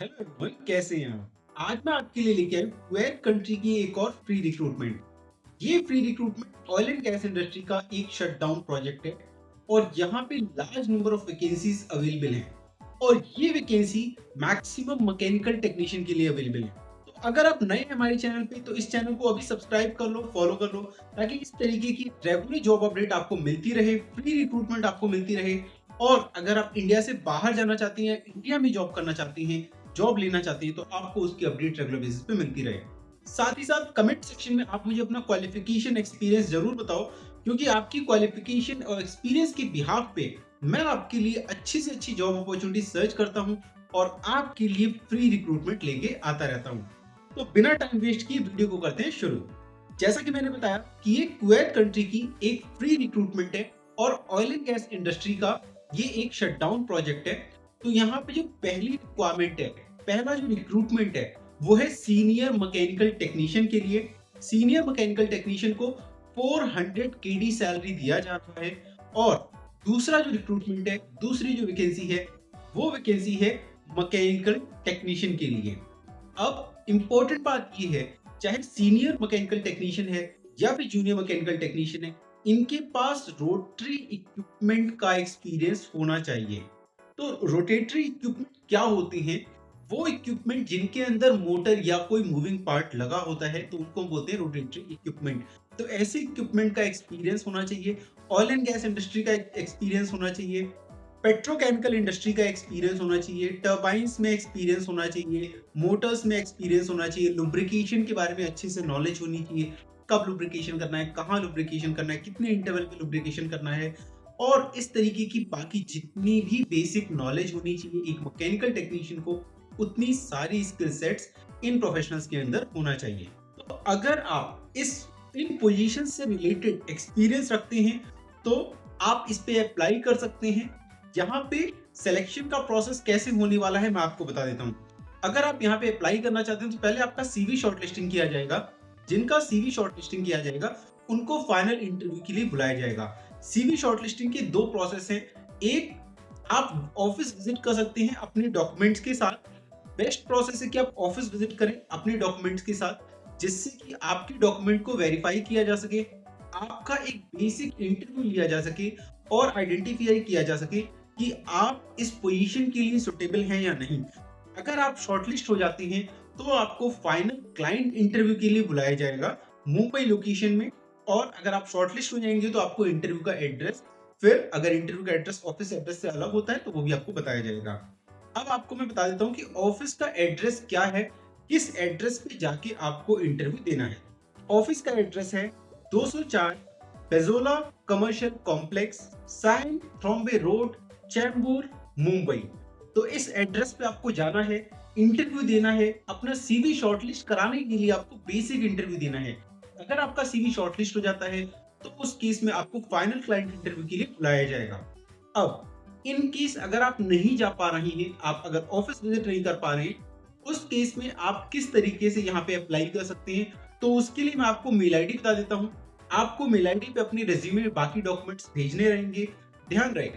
Hello everyone, कैसे हैं आप? आज मैं आपके लिए लेके आया हूं कुवैत कंट्री की एक और फ्री रिक्रूटमेंट। ये free recruitment oil and gas industry का एक शटडाउन प्रोजेक्ट है और यहाँ पे large number of vacancies available हैं और ये वैकेंसी मैक्सिमम मैकेनिकल टेक्नीशियन के लिए अवेलेबल है। तो अगर आप नए हैं हमारे चैनल पे तो इस चैनल को अभी सब्सक्राइब कर लो, फॉलो कर लो, ताकि इस तरीके की रेगुलर जॉब अपडेट आपको मिलती रहे, फ्री रिक्रूटमेंट आपको मिलती रहे। और अगर आप इंडिया से बाहर जाना चाहती हैं, इंडिया में जॉब करना चाहती हैं, जॉब लेना चाहती हैं, तो आपको उसकी अपडेट रेगुलर बेसिस पे मिलती रहे। साथ ही साथ कमेंट सेक्शन में आप मुझे अपना क्वालिफिकेशन एक्सपीरियंस जरूर बताओ, क्योंकि आपकी क्वालिफिकेशन और एक्सपीरियंस के बिहाफ पे मैं आपके लिए अच्छी से अच्छी जॉब अपॉर्चुनिटी सर्च करता हूं और आपके लिए फ्री रिक्रूटमेंट लेके आता रहता हूं। तो बिना टाइम वेस्ट किए वीडियो को करते हैं शुरू। जैसा कि मैंने बताया कि ये कुवैत कंट्री की एक फ्री रिक्रूटमेंट है और ऑयल एंड गैस इंडस्ट्री का ये एक शटडाउन प्रोजेक्ट है। तो यहाँ पे जो पहली रिक्वायरमेंट है, पहला जो रिक्रूटमेंट है, वो है सीनियर मैकेनिकल टेक्नीशियन के लिए। सीनियर मैकेनिकल टेक्नीशियन को 400 केडी सैलरी दिया जाता है। और दूसरा जो रिक्रूटमेंट है, दूसरी जो वैकेंसी है, वो वैकेंसी है मैकेनिकल टेक्नीशियन के लिए। अब इंपॉर्टेंट बात ये है, चाहे सीनियर मैकेनिकल टेक्नीशियन है या फिर जूनियर मैकेनिकल टेक्नीशियन है, इनके पास रोटरी इक्विपमेंट का एक्सपीरियंस होना चाहिए। तो रोटेटरी इक्विपमेंट क्या होते हैं? वो इक्विपमेंट जिनके अंदर मोटर या कोई मूविंग पार्ट लगा होता है, तो उनको हम बोलते हैं रोटेटरी इक्विपमेंट। तो ऐसे इक्विपमेंट का एक्सपीरियंस होना चाहिए, ऑयल एंड गैस इंडस्ट्री का एक्सपीरियंस होना चाहिए, पेट्रोकेमिकल इंडस्ट्री का एक्सपीरियंस होना चाहिए, टर्बाइंस में एक्सपीरियंस होना चाहिए, मोटर्स में एक्सपीरियंस होना चाहिए, लुब्रिकेशन के बारे में अच्छे से नॉलेज होनी चाहिए, कब लुब्रिकेशन करना है, कहाँ लुब्रिकेशन करना है, कितने इंटरवल पे लुब्रिकेशन करना है, और इस तरीके की बाकी जितनी भी बेसिक नॉलेज होनी चाहिए एक मैकेनिकल टेक्नीशियन को, उतनी सारी स्किल सेट्स इन प्रोफेशनल्स के अंदर होना चाहिए। तो अगर आप इन पोजीशन से रिलेटेड एक्सपीरियंस रखते हैं तो आप इस पे अप्लाई कर सकते हैं। यहाँ पे सिलेक्शन का प्रोसेस कैसे होने वाला है मैं आपको बता देता हूँ। अगर आप यहाँ पे अप्लाई करना चाहते हैं तो पहले आपका सीवी शॉर्टलिस्टिंग किया जाएगा। जिनका सीवी शॉर्टलिस्टिंग किया जाएगा उनको फाइनल इंटरव्यू के लिए बुलाया जाएगा। सीवी शॉर्टलिस्टिंग के दो प्रोसेस हैं। एक, आप ऑफिस विजिट कर सकते हैं अपने डॉक्यूमेंट्स के साथ। बेस्ट प्रोसेस है कि आप ऑफिस विजिट करें अपने डॉक्यूमेंट्स के साथ, जिससे कि आपके डॉक्यूमेंट को वेरीफाई किया जा सके, आपका एक बेसिक इंटरव्यू लिया जा सके और आइडेंटिफाई किया जा सके कि आप इस पोजीशन के लिए सुटेबल हैं या नहीं। अगर आप शॉर्टलिस्ट हो जाते हैं तो आपको फाइनल क्लाइंट इंटरव्यू के लिए बुलाया जाएगा मुंबई लोकेशन में। और अगर आप शॉर्टलिस्ट हो जाएंगे तो आपको इंटरव्यू का एड्रेस, फिर अगर इंटरव्यू का एड्रेस ऑफिस एड्रेस से अलग होता है तो वो भी आपको बताया जाएगा। अब आपको मैं बता देता हूँ कि ऑफिस का एड्रेस क्या है, किस एड्रेस पे जाके आपको इंटरव्यू देना है। ऑफिस का एड्रेस है 204 Bezola commercial complex, Sion Trombay road, Chembur, Mumbai. तो इस एड्रेस पे आपको जाना है, इंटरव्यू देना है। अपना सीवी शॉर्टलिस्ट कराने के लिए आपको बेसिक इंटरव्यू देना है। अगर आपका सीवी शॉर्टलिस्ट हो जाता है तो उस केस में आपको फाइनल क्लाइंट इंटरव्यू के लिए बुलाया जाएगा। अब इन केस अगर आप नहीं जा पा रहे हैं, आप अगर ऑफिस विजिट नहीं कर पा रहे हैं, उस केस में आप किस तरीके से यहाँ पे अप्लाई कर सकते हैं, तो उसके लिए मैं आपको मेल आईडी बता देता हूँ। आपको मेल आईडी पे अपनी रेज्यूमे बाकी डॉक्यूमेंट्स भेजने रहेंगे। ध्यान रहे,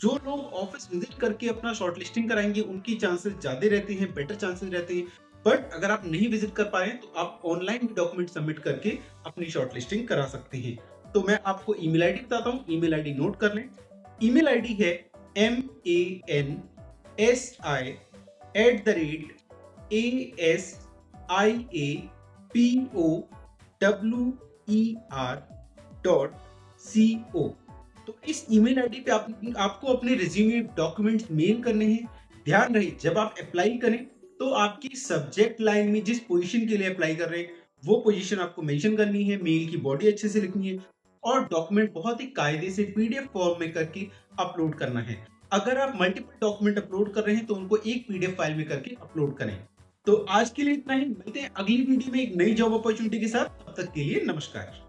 जो लोग ऑफिस विजिट करके अपना शॉर्टलिस्टिंग कराएंगे उनकी चांसेस ज्यादा रहते हैं, बेटर चांसेस रहते हैं। बट अगर आप नहीं विजिट कर पाए तो आप ऑनलाइन भी डॉक्यूमेंट सबमिट करके अपनी शॉर्टलिस्टिंग करा सकते हैं। तो मैं आपको ईमेल आईडी बताता हूँ, ईमेल आईडी नोट कर लें। ईमेल आईडी है MANSI@ASIAPOWER.CO। तो इस ईमेल आईडी पे आपको अपने रिज्यूमे डॉक्यूमेंट्स मेल करने हैं। ध्यान रहे, जब आप अप्लाई करें तो आपकी सब्जेक्ट लाइन में जिस पोजीशन के लिए अप्लाई कर रहे हैं वो पोजीशन आपको मेंशन करनी है, मेल की बॉडी अच्छे से लिखनी है और डॉक्यूमेंट बहुत ही कायदे से पीडीएफ फॉर्म में करके अपलोड करना है। अगर आप मल्टीपल डॉक्यूमेंट अपलोड कर रहे हैं तो उनको एक पीडीएफ फाइल में करके अपलोड करें। तो आज के लिए इतना ही, मिलते हैं अगली वीडियो में एक नई जॉब अपॉर्चुनिटी के साथ। तब तक के लिए नमस्कार।